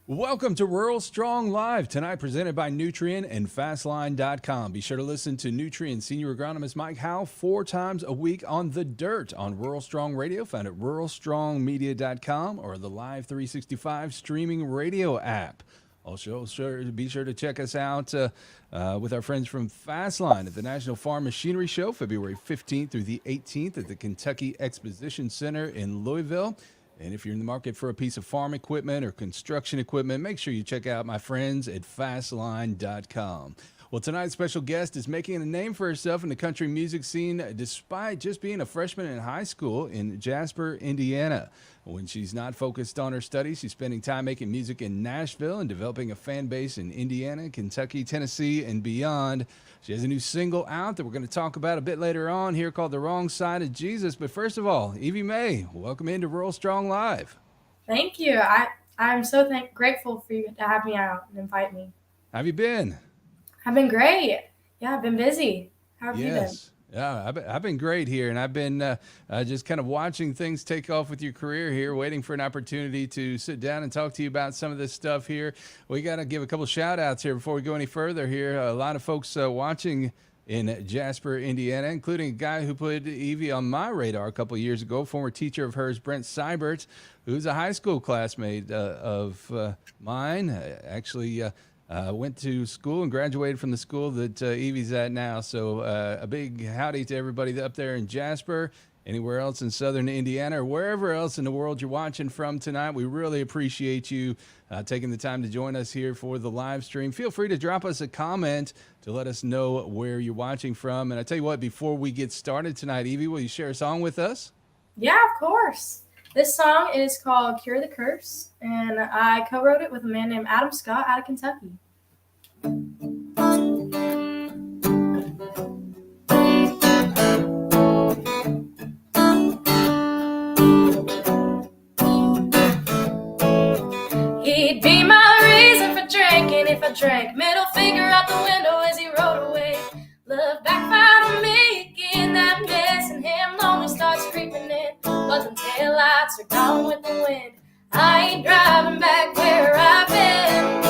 Welcome to Rural Strong Live, tonight presented by Nutrien and Fastline.com. Be sure to listen to Nutrien Senior Agronomist Mike Howe 4 times a week on The Dirt on Rural Strong Radio, found at ruralstrongmedia.com or the Live 365 streaming radio app. Also, be sure to check us out with our friends from Fastline at the National Farm Machinery Show, February 15th through the 18th at the Kentucky Exposition Center in Louisville. And if you're in the market for a piece of farm equipment or construction equipment, make sure you check out my friends at Fastline.com. Well, tonight's special guest is making a name for herself in the country music scene despite just being a freshman in high school in Jasper, Indiana. When she's not focused on her studies, she's spending time making music in Nashville and developing a fan base in Indiana, Kentucky, Tennessee, and beyond. She has a new single out that we're going to talk about a bit later on here called The Wrong Side of Jesus. But first of all, EV Mae, welcome into Rural Strong Live. Thank you. I'm so grateful for you to have me out and invite me. How have you been? I've been great. Yeah, I've been busy. How have you been? Yeah, I've been great here, and I've been just kind of watching things take off with your career here, waiting for an opportunity to sit down and talk to you about some of this stuff here. We got to give a couple shout outs here before we go any further here. A lot of folks watching in Jasper, Indiana, including a guy who put Evie on my radar a couple of years ago, former teacher of hers, Brent Seibert, who's a high school classmate of mine. Actually, went to school and graduated from the school that Evie's at now. So a big howdy to everybody up there in Jasper, anywhere else in southern Indiana, or wherever else in the world you're watching from tonight. We really appreciate you taking the time to join us here for the live stream. Feel free to drop us a comment to let us know where you're watching from. And I tell you what, before we get started tonight, Evie, will you share a song with us? Yeah, of course. This song is called Cure the Curse, and I co-wrote it with a man named Adam Scott out of Kentucky. He'd be my reason for drinking if I drank. Middle finger out the window as he rode away. Love backfired on me again, that mess and him lonely starts creeping in. But the taillights are gone with the wind. I ain't driving back where I've been.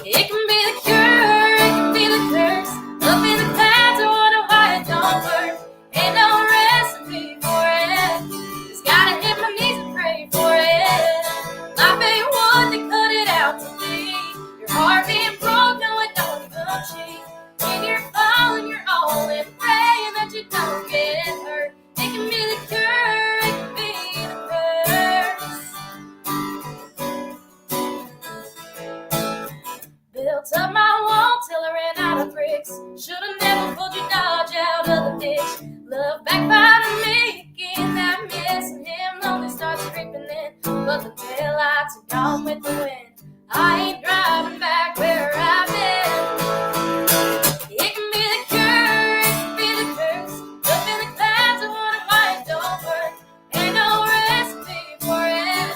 It can be the cure, it can be the curse. Up in the clouds, I wonder why it don't work. Ain't no recipe for it. Just gotta hit my knees and pray for it. Life ain't one to cut it out to be. Your heart being broke, no it don't come cheap. When you're falling, you're all in, praying that you don't get hurt. It can be the cure, it can be the curse. Built up my wall till I ran out of bricks. Should've never pulled your Dodge out of the ditch. Love backfired on me again, that mess and him lonely starts creeping in. But the taillights are gone with the wind. I ain't driving back where I've been. It can be the cure, it can be the curse. Up in the clouds, I wonder why it don't work. Ain't no recipe for it.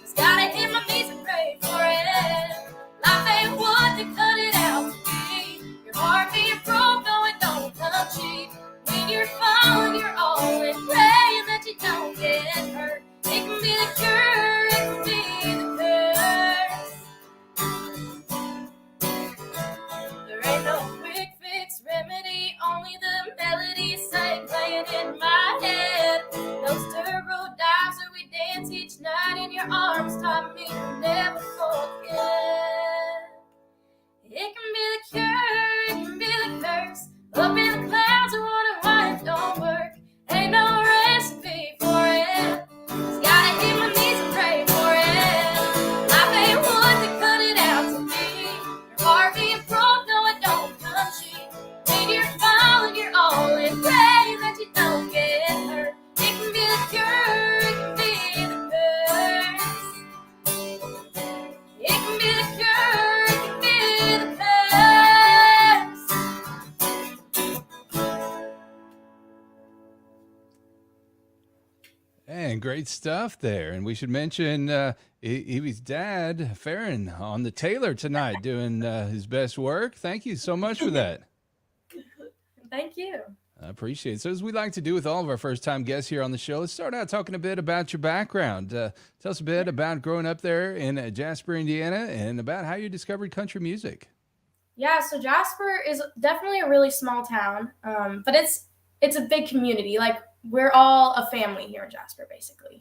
Just gotta hit my knees and pray for it. Life ain't wood to cut it out to be. Your heart being broke, no it don't come cheap. When you're falling, you're all in, praying that you don't get hurt. It can be the cure, it can be the curse. There ain't no quick fix remedy, only the melody sang playing in my head. Those turbo dives that we dance each night in your arms taught me to never forget. It can be the cure, it can be the curse. Up in the clouds, I wonder why it don't work. Ain't no recipe for it. Just gotta hit my knees and pray for it. Life ain't wood to cut it out to be. Your heart being broke, no it don't come cheap. When you're falling, you're all in, praying that you don't get hurt. It can be the cure, it can be the curse. It can be the cure, it can be the curse. And great stuff there. And we should mention Evie's dad, Farron, on the Taylor tonight doing his best work. Thank you so much for that. Thank you. I appreciate it. So, as we like to do with all of our first time guests here on the show, let's start out talking a bit about your background. Tell us a bit about growing up there in Jasper, Indiana, and about how you discovered country music. Yeah, so Jasper is definitely a really small town, but it's a big community. Like we're all a family here in Jasper, basically.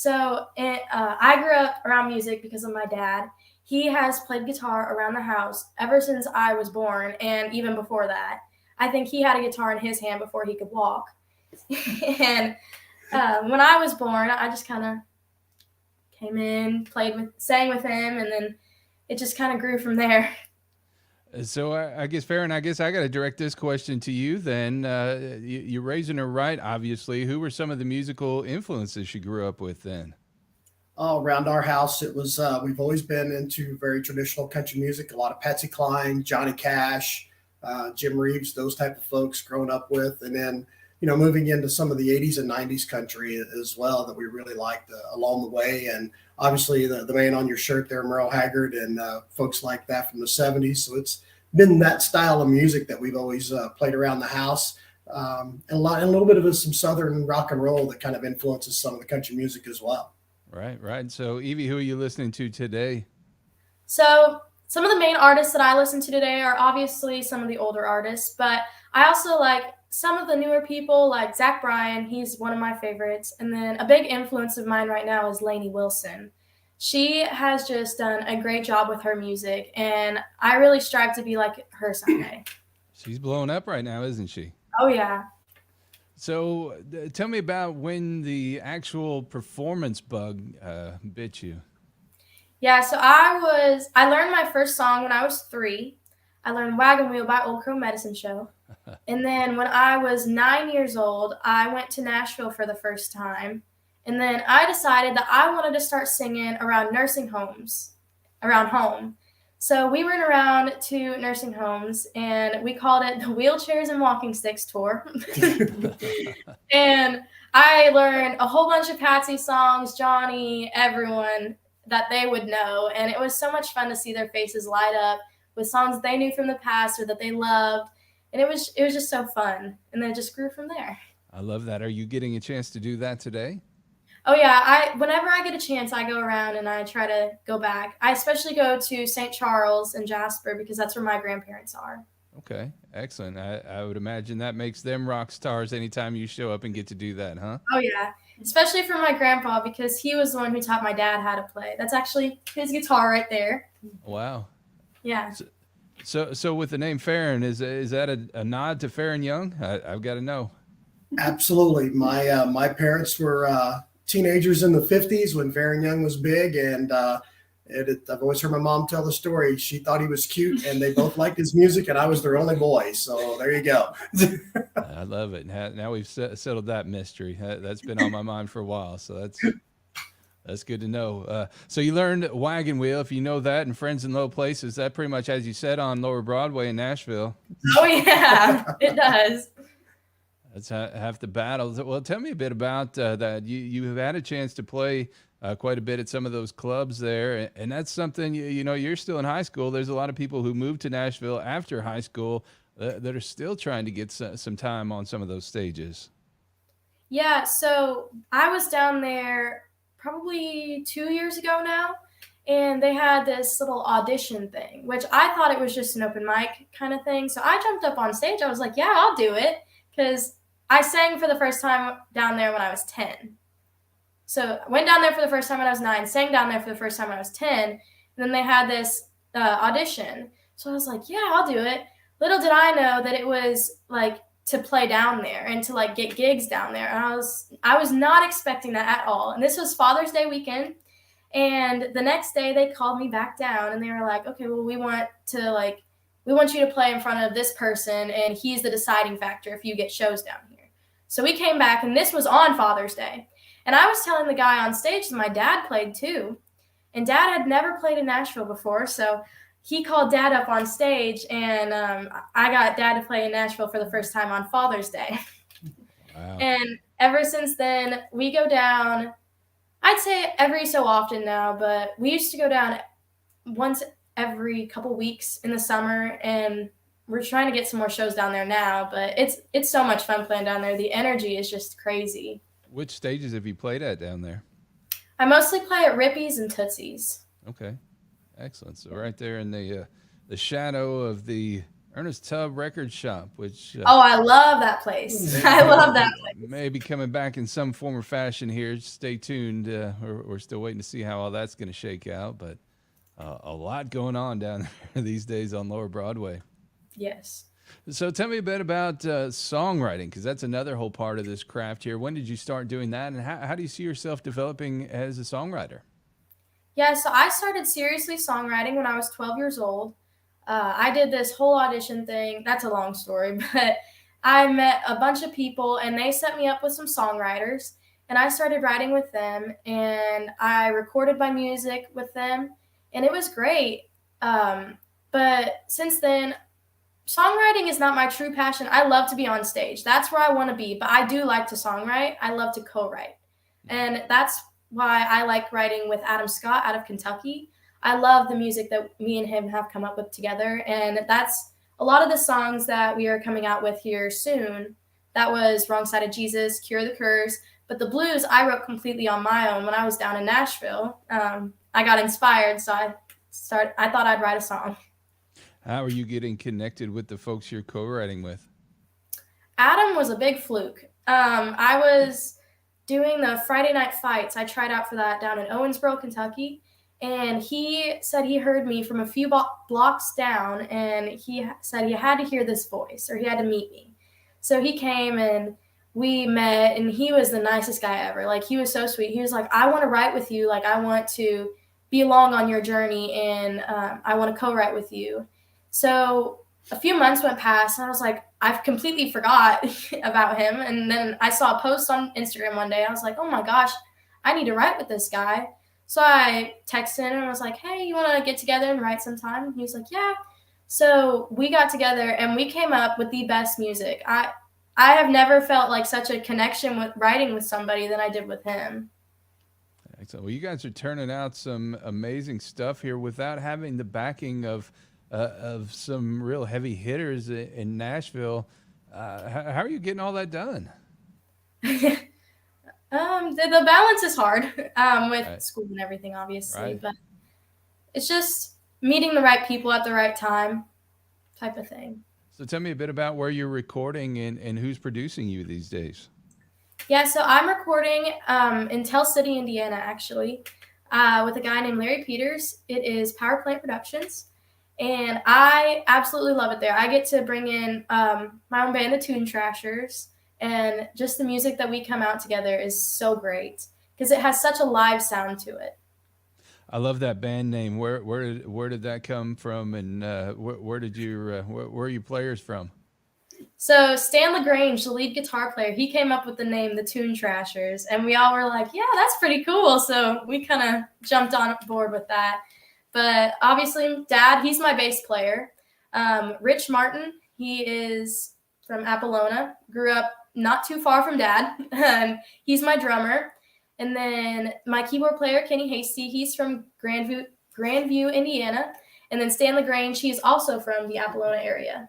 I grew up around music because of my dad. He has played guitar around the house ever since I was born, and even before that. I think he had a guitar in his hand before he could walk. and when I was born, I just kind of came in, sang with him, and then it just kind of grew from there. So I guess, Farron, I guess I got to direct this question to you then. You're raising her right, obviously. Who were some of the musical influences she grew up with then? Around our house, it was we've always been into very traditional country music. A lot of Patsy Cline, Johnny Cash, Jim Reeves, those type of folks growing up with, and then moving into some of the '80s and '90s country as well that we really liked along the way. And obviously the man on your shirt there, Merle Haggard, and folks like that from the '70s. So it's been that style of music that we've always played around the house. And a little bit of some Southern rock and roll that kind of influences some of the country music as well. Right, right. So, Evie, who are you listening to today? So some of the main artists that I listen to today are obviously some of the older artists, but I also like some of the newer people like Zach Bryan. He's one of my favorites. And then a big influence of mine right now is Lainey Wilson. She has just done a great job with her music, and I really strive to be like her someday. She's blowing up right now, isn't she? Oh, yeah. So, tell me about when the actual performance bug bit you. Yeah, so I learned my first song when I was 3. I learned Wagon Wheel by Old Crow Medicine Show. And then when I was 9 years old, I went to Nashville for the first time. And then I decided that I wanted to start singing around nursing homes, around home. So we went around to nursing homes, and we called it the Wheelchairs and Walking Sticks Tour. And I learned a whole bunch of Patsy songs, Johnny, everyone that they would know. And it was so much fun to see their faces light up with songs they knew from the past or that they loved. And it was just so fun. And then it just grew from there. I love that. Are you getting a chance to do that today? Oh yeah, whenever I get a chance, I go around and I try to go back. I especially go to St. Charles and Jasper because that's where my grandparents are. Okay, excellent. I would imagine that makes them rock stars anytime you show up and get to do that, huh? Oh yeah, especially for my grandpa because he was the one who taught my dad how to play. That's actually his guitar right there. Wow. Yeah. So with the name Farron, is that a nod to Farron Young? I've got to know. Absolutely. My parents were teenagers in the '50s when Farron Young was big, and I've always heard my mom tell the story. She thought he was cute, and they both liked his music, and I was their only boy. So there you go. I love it. Now we've settled that mystery. That's been on my mind for a while, so that's good to know. So you learned Wagon Wheel, if you know that, and Friends in Low Places. That pretty much, as you said, on Lower Broadway in Nashville. Oh yeah, it does. That's half the battle. Well, tell me a bit about that. You have had a chance to play quite a bit at some of those clubs there, and that's something, you're still in high school. There's a lot of people who moved to Nashville after high school that are still trying to get some time on some of those stages. Yeah, so I was down there probably 2 years ago now, and they had this little audition thing, which I thought it was just an open mic kind of thing. So I jumped up on stage. I was like, yeah, I'll do it, because I sang for the first time down there when I was 10. So I went down there for the first time when I was 9, sang down there for the first time when I was 10, and then they had this audition. So I was like, yeah, I'll do it. Little did I know that it was like to play down there and to like get gigs down there. And I was not expecting that at all. And this was Father's Day weekend. And the next day they called me back down and they were like, okay, well, we want you to play in front of this person, and he's the deciding factor if you get shows down here. So we came back, and this was on Father's Day. And I was telling the guy on stage that my dad played too. And Dad had never played in Nashville before, so he called Dad up on stage, and I got Dad to play in Nashville for the first time on Father's Day. Wow. And ever since then, we go down, I'd say every so often now, but we used to go down once every couple weeks in the summer, and we're trying to get some more shows down there now, but it's so much fun playing down there. The energy is just crazy. Which stages have you played at down there? I mostly play at Rippies and Tootsie's. Okay, excellent. So right there in the shadow of the Ernest Tubb Record Shop, which Oh, I love that place. I love that place. may be coming back in some form or fashion here. Stay tuned. We're still waiting to see how all that's going to shake out, but a lot going on down there these days on Lower Broadway. Yes. So tell me a bit about songwriting, because that's another whole part of this craft here. When did you start doing that, and how do you see yourself developing as a songwriter? Yeah, so I started seriously songwriting when I was 12 years old. I did this whole audition thing. That's a long story, but I met a bunch of people and they set me up with some songwriters and I started writing with them and I recorded my music with them and it was great. But since then, songwriting is not my true passion. I love to be on stage. That's where I want to be, but I do like to songwrite. I love to co-write. And that's why I like writing with Adam Scott out of Kentucky. I love the music that me and him have come up with together. And that's a lot of the songs that we are coming out with here soon. That was Wrong Side of Jesus, Cure the Curse. But the blues I wrote completely on my own when I was down in Nashville. I got inspired, so I thought I'd write a song. How are you getting connected with the folks you're co-writing with? Adam was a big fluke. I was doing the Friday Night Fights. I tried out for that down in Owensboro, Kentucky. And he said he heard me from a few blocks down, and he said he had to hear this voice, or he had to meet me. So he came, and we met, and he was the nicest guy ever. Like, he was so sweet. He was like, I want to write with you. Like, I want to be along on your journey, and I want to co-write with you. So a few months went past, and I was like, I've completely forgot about him. And then I saw a post on Instagram one day. I was like, oh, my gosh, I need to write with this guy. So I texted him and was like, hey, you want to get together and write sometime? And he was like, yeah. So we got together and we came up with the best music. I have never felt like such a connection with writing with somebody than I did with him. Excellent. Well, you guys are turning out some amazing stuff here without having the backing of some real heavy hitters in Nashville. How are you getting all that done? The balance is hard with Right. school and everything, obviously, Right. but it's just meeting the right people at the right time type of thing. So tell me a bit about where you're recording and who's producing you these days. Yeah, so I'm recording in Tell City, Indiana, actually, with a guy named Larry Peters. It is Power Plant Productions, and I absolutely love it there. I get to bring in my own band, the Tune Trashers, and just the music that we come out together is so great because it has such a live sound to it. I love that band name. Where did that come from, and where did you where are you players from? So Stan LaGrange, the lead guitar player, he came up with the name the Tune Trashers, and we all were like, yeah, that's pretty cool. So we kind of jumped on board with that. But obviously, Dad, he's my bass player. Rich Martin, he is from Apollonia, grew up not too far from Dad, and he's my drummer. And then my keyboard player, Kenny Hasty, he's from Grandview, Indiana. And then Stan LaGrange, he's also from the Apollonia area.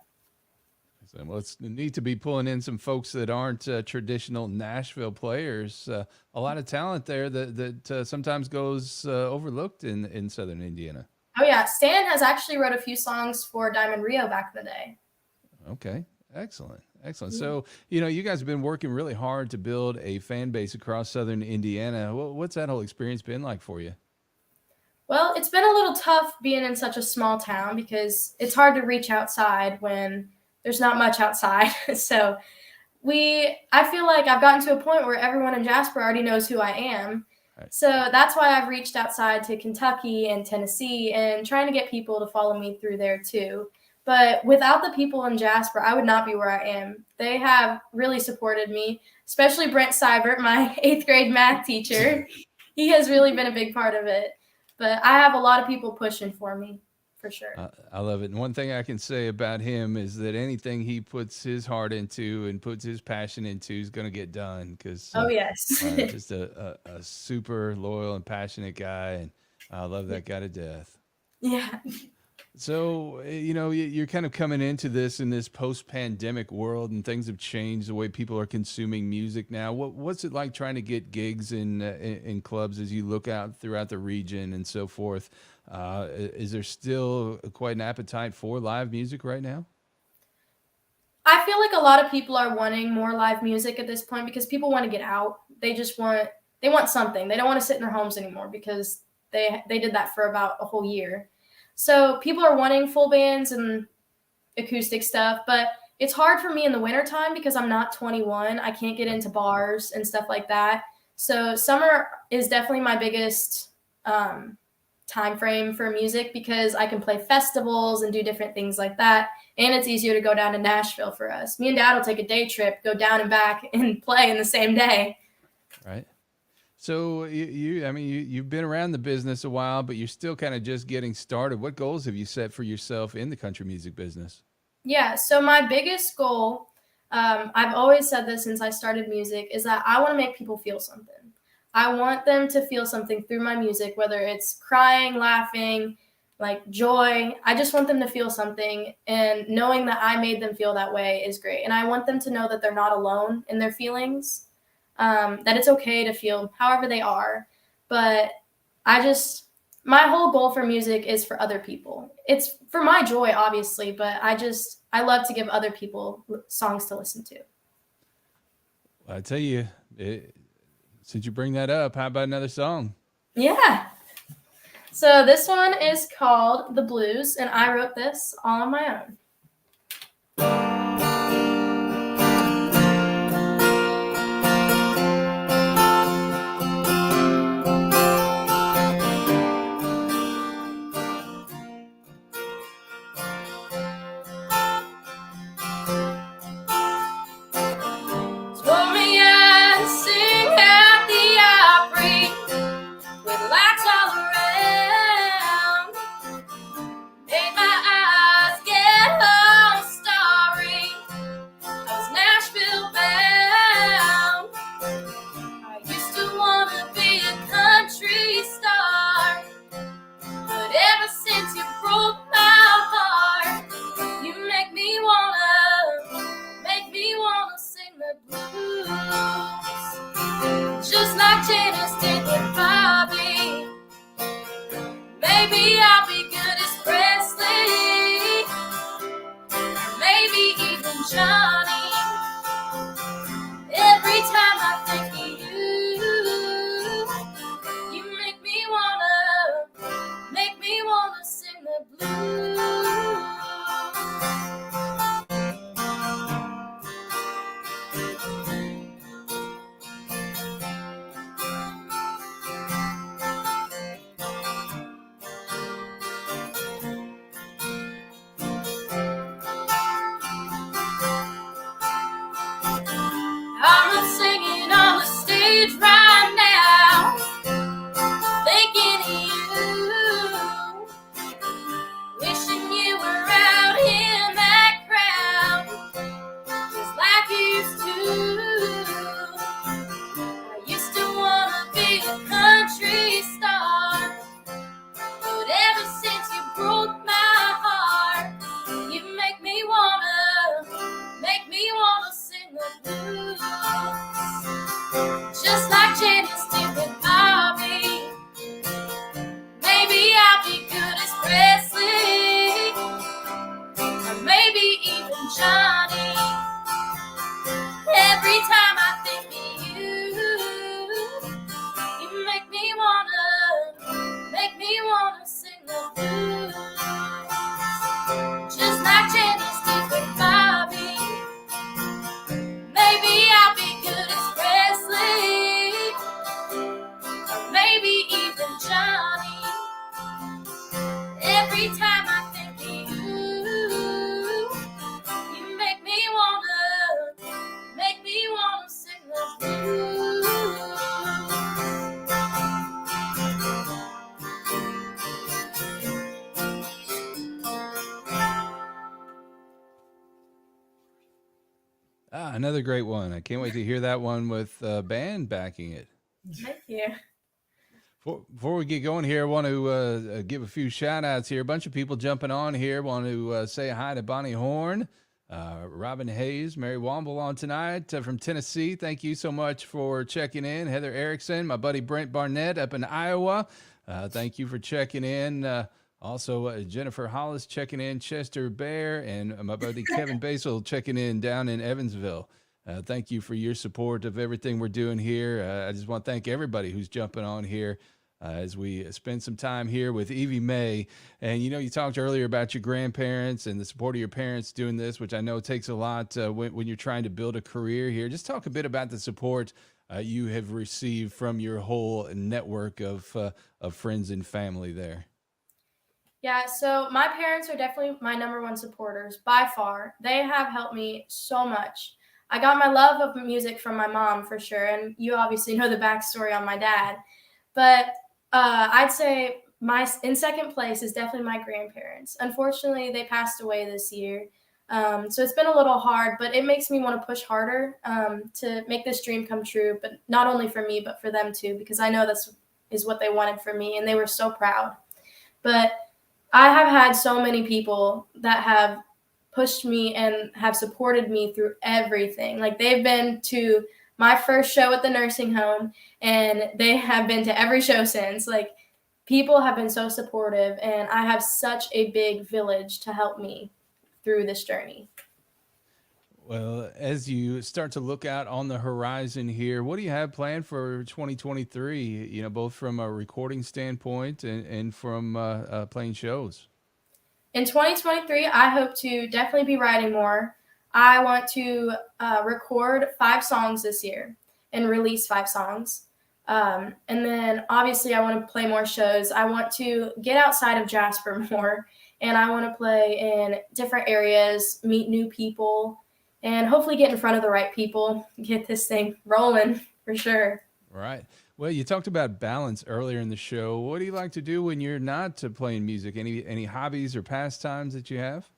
So, well, it's neat to be pulling in some folks that aren't traditional Nashville players. A lot of talent there that sometimes goes overlooked in Southern Indiana. Oh, yeah. Stan has actually wrote a few songs for Diamond Rio back in the day. Okay, excellent. Excellent. So, you guys have been working really hard to build a fan base across Southern Indiana. What's that whole experience been like for you? Well, it's been a little tough being in such a small town because it's hard to reach outside when there's not much outside. So I feel like I've gotten to a point where everyone in Jasper already knows who I am. Right. So that's why I've reached outside to Kentucky and Tennessee and trying to get people to follow me through there too. But without the people in Jasper, I would not be where I am. They have really supported me, especially Brent Seibert, my 8th grade math teacher. He has really been a big part of it. But I have a lot of people pushing for me, for sure. I love it. And one thing I can say about him is that anything he puts his heart into and puts his passion into is going to get done. Because oh, yes. Just a super loyal and passionate guy. And I love that guy to death. Yeah. So, you're kind of coming into this in this post-pandemic world, and things have changed the way people are consuming music now. What's it like trying to get gigs in clubs as you look out throughout the region and so forth? Is there still quite an appetite for live music right now? I feel like a lot of people are wanting more live music at this point because people want to get out. They want something. They don't want to sit in their homes anymore because they did that for about a whole year. So people are wanting full bands and acoustic stuff, but it's hard for me in the wintertime because I'm not 21. I can't get into bars and stuff like that. So summer is definitely my biggest um, time frame for music because I can play festivals and do different things like that. And it's easier to go down to Nashville for us. Me and Dad will take a day trip, go down and back, and play in the same day. Right. So I mean, you've been around the business a while, but you're still kind of just getting started. What goals have you set for yourself in the country music business? Yeah, so my biggest goal, I've always said this since I started music, is that I want to make people feel something. I want them to feel something through my music, whether it's crying, laughing, like joy. I just want them to feel something, and knowing that I made them feel that way is great. And I want them to know that they're not alone in their feelings, that it's okay to feel however they are. But I just, my whole goal for music is for other people. It's for my joy, obviously, but I love to give other people songs to listen to. I tell you, since you bring that up, how about another song? Yeah. So this one is called The Blues, and I wrote this all on my own. Gloria, sing at the Opry with lights all around. Made my eyes get all starry. I was Nashville bound. I used to wanna be a country star, but ever since you broke my heart, you make me wanna sing the blues, just like Janis did with Bobby. Maybe I'll be good as Presley, maybe even Johnny. Every time I think of you make me wanna sing the blues. I'm singing on the stage right now, thinking of you, wishing you were out in that crowd, just like you used to. I used to wanna be a country star, but ever since you broke my heart, you make me wanna sing the blues, just like Janis did with Bobby. Maybe I'll be good as Presley, or maybe even Johnny. Every time I think of you make me wanna sing the blues, just like Janis did with Bobby. Maybe I'll be good as Presley, or maybe even Johnny. Every time I think of you make me wanna sing the blues. Another great one. I can't wait to hear that one with band backing it. Thank you. Before we get going here, I want to give a few shout outs here. A bunch of people jumping on here. Want to say hi to Bonnie Horn, Robin Hayes, Mary Womble on tonight from Tennessee. Thank you so much for checking in. Heather Erickson, my buddy Brent Barnett up in Iowa. Thank you for checking in. Also, Jennifer Hollis checking in, Chester Bear, and my buddy Kevin Basil checking in down in Evansville. Thank you for your support of everything we're doing here. I just want to thank everybody who's jumping on here as we spend some time here with EV Mae. And, you talked earlier about your grandparents and the support of your parents doing this, which I know takes a lot when you're trying to build a career here. Just talk a bit about the support you have received from your whole network of friends and family there. Yeah, so my parents are definitely my number one supporters by far. They have helped me so much. I got my love of music from my mom for sure, and you obviously know the backstory on my dad. But I'd say in second place is definitely my grandparents. Unfortunately, they passed away this year, so it's been a little hard, but it makes me want to push harder to make this dream come true, but not only for me, but for them too, because I know this is what they wanted for me, and they were so proud. But I have had so many people that have pushed me and have supported me through everything. Like, they've been to my first show at the nursing home, and they have been to every show since. Like, people have been so supportive, and I have such a big village to help me through this journey. Well, as you start to look out on the horizon here, what do you have planned for 2023, both from a recording standpoint and from playing shows? In 2023, I hope to definitely be writing more. I want to record 5 songs this year and release 5 songs. And then obviously I want to play more shows. I want to get outside of Jasper more, and I want to play in different areas, meet new people, and hopefully get in front of the right people, get this thing rolling for sure. Right. Well, you talked about balance earlier in the show. What do you like to do when you're not playing music? Any hobbies or pastimes that you have?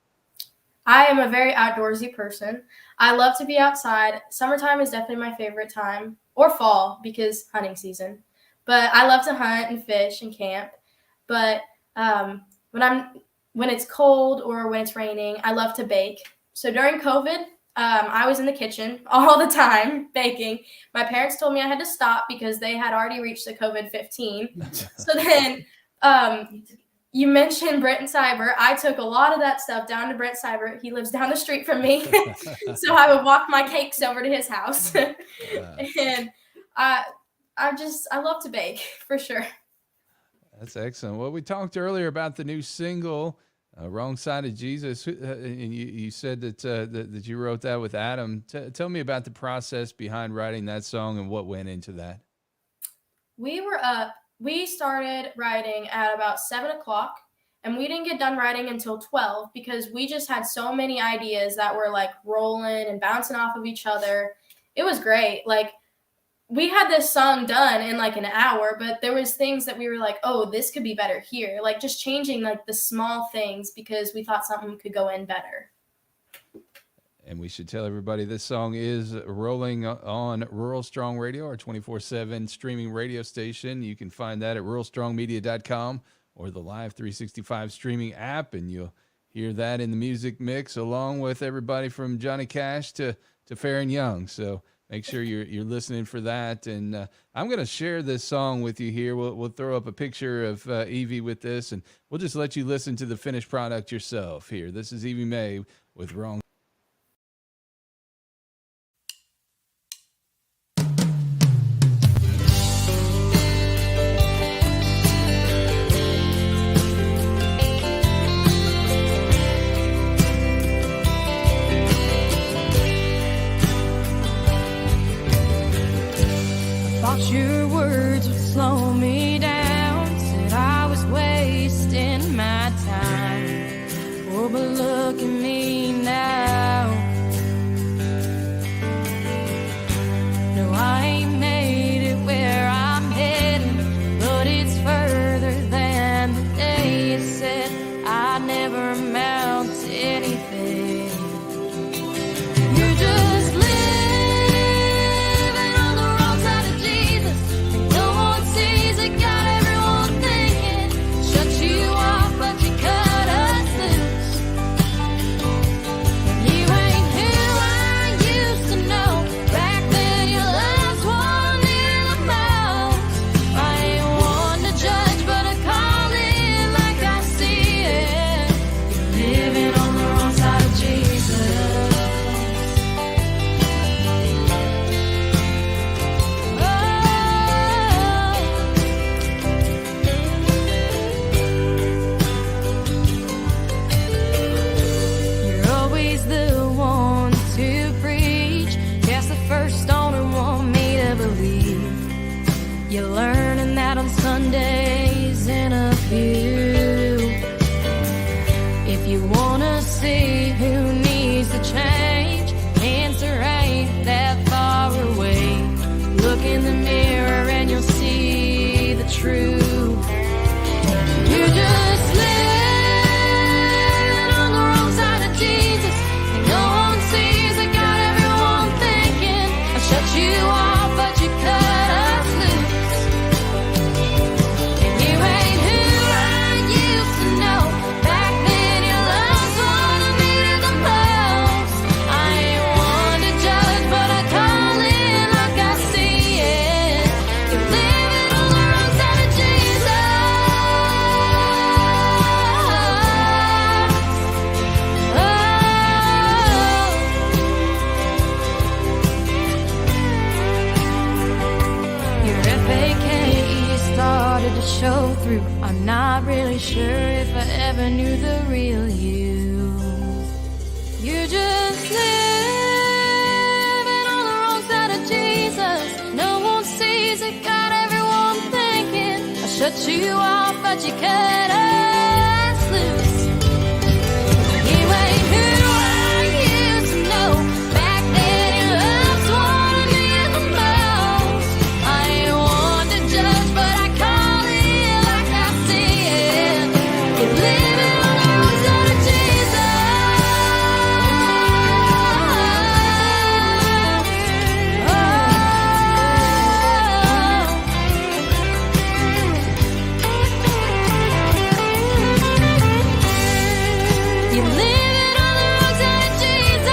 I am a very outdoorsy person. I love to be outside. Summertime is definitely my favorite time, or fall because hunting season. But I love to hunt and fish and camp. But when it's cold or when it's raining, I love to bake. So during COVID, I was in the kitchen all the time baking. My parents told me I had to stop because they had already reached the COVID-15. So then you mentioned Brent and Cyber. I took a lot of that stuff down to Brent Cyber. He lives down the street from me. So I would walk my cakes over to his house. And I love to bake for sure. That's excellent. Well, we talked earlier about the new single, Wrong Side of Jesus, and you said that you wrote that with Adam. Tell me about the process behind writing that song and what went into that. We started writing at about 7:00, and we didn't get done writing until 12 because we just had so many ideas that were like rolling and bouncing off of each other. It was great. Like, we had this song done in like an hour, but there was things that we were like, oh, this could be better here. Like, just changing like the small things because we thought something could go in better. And we should tell everybody this song is rolling on Rural Strong Radio, our 24/7 streaming radio station. You can find that at ruralstrongmedia.com or the Live 365 streaming app, and you'll hear that in the music mix along with everybody from Johnny Cash to Farron Young. So make sure you're listening for that. And I'm going to share this song with you here. We'll throw up a picture of Evie with this, and we'll just let you listen to the finished product yourself here. This is EV Mae with Wrong. Thought your words would slow me down, said I was wasting my time. Oh, but look at me now. go through. I'm not really sure if I ever knew the real you. You just living on the wrong side of Jesus. No one sees it, got everyone thinking I shut you off, but you cut us loose. You ain't who I used to know. Back then your love's wanted me the most. I ain't one to judge, but I call it like I see it. You're living on the wrong side of Jesus. You're living on the wrong side of Jesus.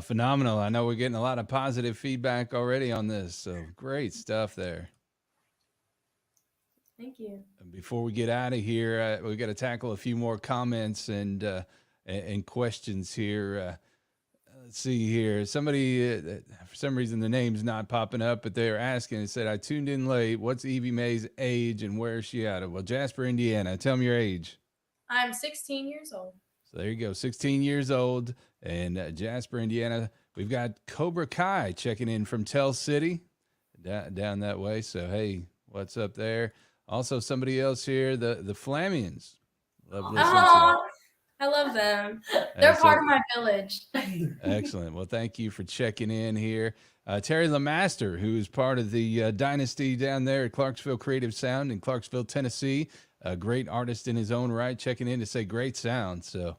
Phenomenal. I know we're getting a lot of positive feedback already on this. So great stuff there. Thank you. Before we get out of here, we got to tackle a few more comments and questions here. Let's see here. Somebody, for some reason, the name's not popping up, but they're asking. It said, "I tuned in late. What's Evie Mae's age and where is she out of?" Well, Jasper, Indiana. Tell me your age. I'm 16 years old. So there you go, 16 years old, and Jasper, Indiana. We've got Cobra Kai checking in from Tell City, down that way. So hey, what's up there? Also, somebody else here, the Flamians. Love listening to Oh, I love them. They're part of my village. Excellent. Well, thank you for checking in here. Terry Lamaster, who is part of the dynasty down there at Clarksville Creative Sound in Clarksville, Tennessee. A great artist in his own right, checking in to say great sound. So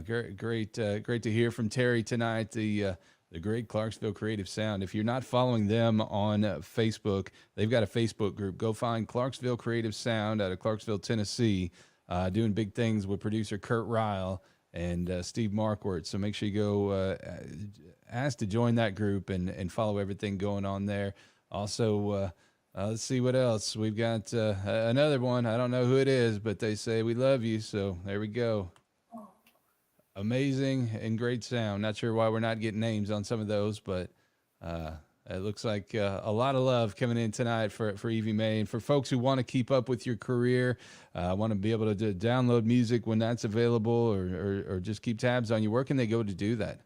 great to hear from Terry tonight, the great Clarksville Creative Sound. If you're not following them on Facebook, they've got a Facebook group. Go find Clarksville Creative Sound out of Clarksville, Tennessee, doing big things with producer Kurt Ryle and Steve Markwart. So make sure you go ask to join that group and follow everything going on there. Also, let's see what else. We've got another one. I don't know who it is, but they say we love you. So there we go. Amazing and great sound. Not sure why we're not getting names on some of those, but it looks like a lot of love coming in tonight for Evie Mae. And for folks who want to keep up with your career, want to be able to download music when that's available or just keep tabs on you, where can they go to do that?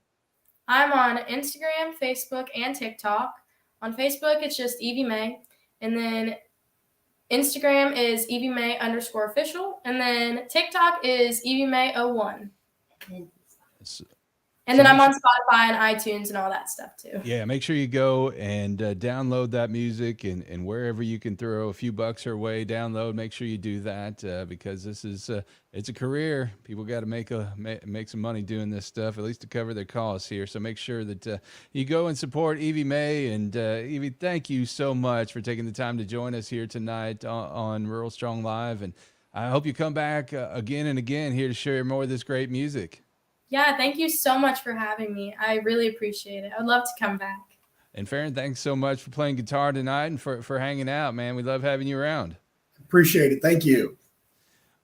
I'm on Instagram, Facebook, and TikTok. On Facebook, it's just Evie Mae. And then Instagram is Evie Mae _official. And then TikTok is Evie Mae 01. And then I'm on Spotify and iTunes and all that stuff too. Yeah, make sure you go and download that music and wherever you can throw a few bucks her way, download. Make sure you do that because this is it's a career. People got to make some money doing this stuff, at least to cover their costs here. So make sure that you go and support Evie Mae. And Evie, thank you so much for taking the time to join us here tonight on Rural Strong Live. And I hope you come back again and again here to share more of this great music. Yeah, thank you so much for having me. I really appreciate it. I'd love to come back. And Farron, thanks so much for playing guitar tonight and for hanging out, man. We love having you around. Appreciate it. Thank you.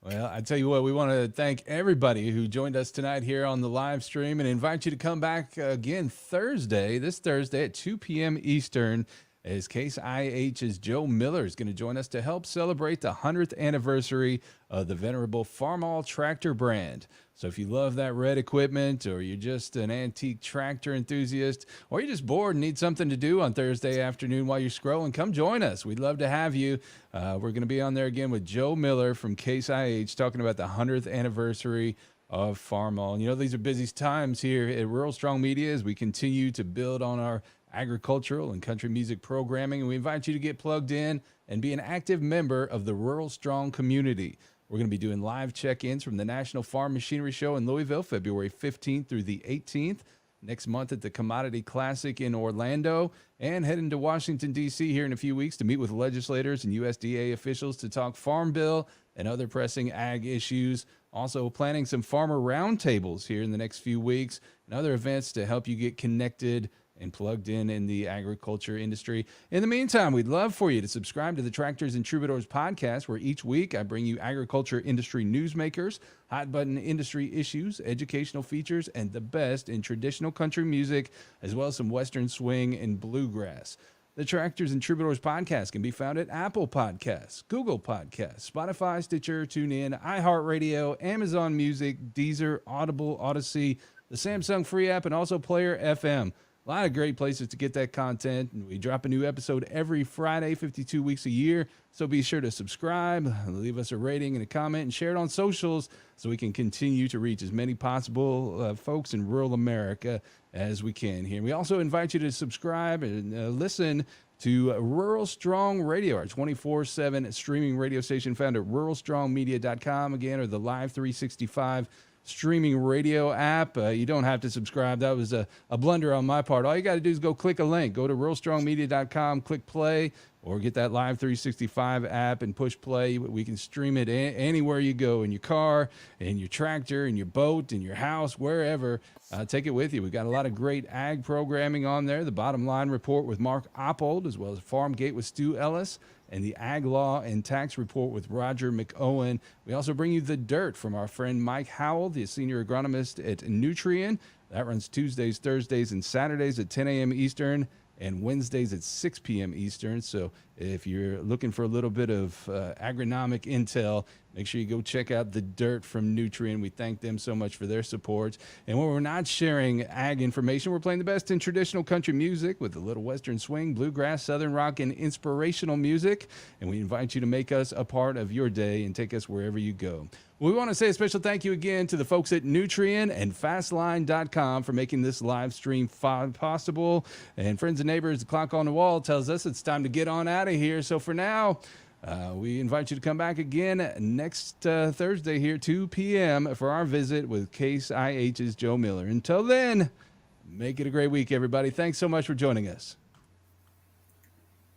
Well, I tell you what, we want to thank everybody who joined us tonight here on the live stream and invite you to come back again this Thursday at 2 p.m. Eastern, as Case IH's Joe Miller is going to join us to help celebrate the 100th anniversary of the venerable Farmall tractor brand. So if you love that red equipment, or you're just an antique tractor enthusiast, or you're just bored and need something to do on Thursday afternoon while you're scrolling, come join us. We'd love to have you. We're going to be on there again with Joe Miller from Case IH talking about the 100th anniversary of Farmall. And, you know, these are busy times here at Rural Strong Media as we continue to build on our agricultural and country music programming. And we invite you to get plugged in and be an active member of the Rural Strong community. We're going to be doing live check-ins from the National Farm Machinery Show in Louisville, February 15th through the 18th. next month at the Commodity Classic in Orlando, and heading to Washington, D.C. here in a few weeks to meet with legislators and USDA officials to talk Farm Bill and other pressing ag issues. Also planning some farmer roundtables here in the next few weeks and other events to help you get connected and plugged in the agriculture industry. In the meantime, we'd love for you to subscribe to the Tractors and Troubadours podcast, where each week I bring you agriculture industry newsmakers, hot button industry issues, educational features, and the best in traditional country music, as well as some Western swing and bluegrass. The Tractors and Troubadours podcast can be found at Apple Podcasts, Google Podcasts, Spotify, Stitcher, TuneIn, iHeartRadio, Amazon Music, Deezer, Audible, Odyssey, the Samsung Free app, and also Player FM. A lot of great places to get that content. And we drop a new episode every Friday, 52 weeks a year. So be sure to subscribe, leave us a rating and a comment, and share it on socials so we can continue to reach as many possible folks in rural America as we can here. And we also invite you to subscribe and listen to Rural Strong Radio, our 24/7 streaming radio station found at ruralstrongmedia.com, again, or the Live 365 streaming radio app. You don't have to subscribe. That was a blunder on my part. All you got to do is go click a link. Go to ruralstrongmedia.com, click play, or get that Live 365 app and push play. We can stream it anywhere you go, in your car, in your tractor, in your boat, in your house, wherever. Take it with you. We've got a lot of great ag programming on there. The Bottom Line Report with Mark Oppold, as well as Farm Gate with Stu Ellis, and the Ag Law and Tax Report with Roger McOwen. We also bring you The Dirt from our friend Mike Howell, the senior agronomist at Nutrien. That runs Tuesdays, Thursdays, and Saturdays at 10 a.m. Eastern, and Wednesdays at 6 p.m. Eastern. So if you're looking for a little bit of agronomic intel, make sure you go check out The Dirt from Nutrien. We thank them so much for their support. And when we're not sharing ag information, we're playing the best in traditional country music with a little Western swing, bluegrass, southern rock, and inspirational music. And we invite you to make us a part of your day and take us wherever you go. We want to say a special thank you again to the folks at Nutrien and Fastline.com for making this live stream possible. And friends and neighbors, the clock on the wall tells us it's time to get on out of here. So for now, we invite you to come back again next Thursday here, 2 p.m. for our visit with Case IH's Joe Miller. Until then, make it a great week, everybody. Thanks so much for joining us.